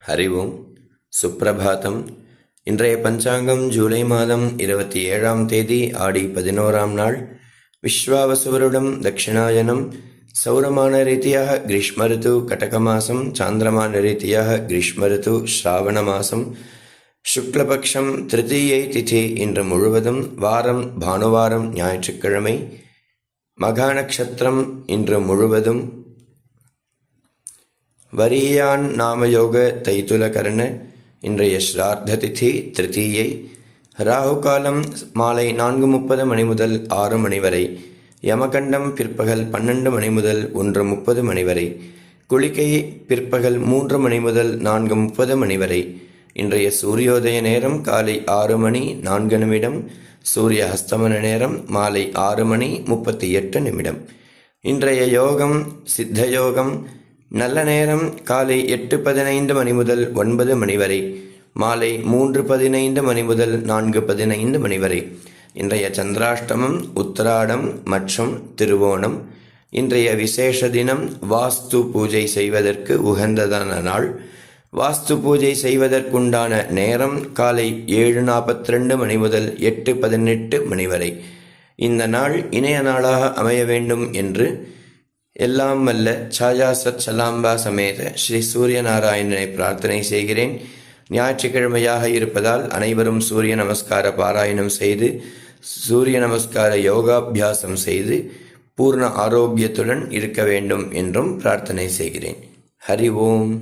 ஹரி ஓம். சுப்ரபாதம். இன்றைய பஞ்சாங்கம் ஜூலை மாதம் 27ஆம் தேதி ஆடி 11ஆம் நாள். விஸ்வாவசுவருடம் தட்சிணாயனம். சௌரமான ரீதியாக கிரீஷ்ம ரித்து கடக மாசம், சாந்திரமான ரீதியாக கிரீஷ்ம ரித்து ஸ்ராவண மாசம். சுக்லபக்ஷம் திருத்தீயை திதி இன்று முழுவதும். வாரம் பானுவாரம் ஞாயிற்றுக்கிழமை. மகா நட்சத்திரம் இன்று முழுவதும். வரியான் நாமயோக தைத்துலகரண. இன்றைய ஸ்ரார்த்த திதி திருத்தீயை. ராகு காலம் மாலை 4:30 மணி முதல் 6 மணி வரை. யமகண்டம் பிற்பகல் 12 மணி முதல் 1:30 மணி வரை. குளிகை பிற்பகல் 3 மணி முதல் 4:30 மணி வரை. இன்றைய சூரியோதய நேரம் காலை 6 மணி 4 நிமிடம். சூரிய அஸ்தமன நேரம் மாலை 6 மணி 38 நிமிடம். இன்றைய யோகம் சித்த யோகம். நல்ல நேரம் காலை 8:15 மணி முதல் 9 மணி வரை. மாலை 3:15 மணி முதல் 4:15 மணி வரை. இன்றைய சந்திராஷ்டமம் உத்திராடம் மற்றும் திருவோணம். இன்றைய விசேஷ தினம் வாஸ்து பூஜை செய்வதற்கு உகந்ததான நாள். வாஸ்து பூஜை செய்வதற்குண்டான நேரம் காலை 7:42 மணி முதல் 8:18 மணி வரை. இந்த நாள் இணைய நாளாக அமைய வேண்டும் என்று எல்லாம் வல்ல சாயா சத் சலாம்பா சமேத ஸ்ரீ சூரிய நாராயணனை பிரார்த்தனை செய்கிறேன். ஞாயிற்றுக்கிழமையாக இருப்பதால் அனைவரும் சூரிய நமஸ்கார பாராயணம் செய்து, சூரிய நமஸ்கார யோகாபியாசம் செய்து பூர்ண ஆரோக்கியத்துடன் இருக்க வேண்டும் என்றும் பிரார்த்தனை செய்கிறேன். ஹரி ஓம்.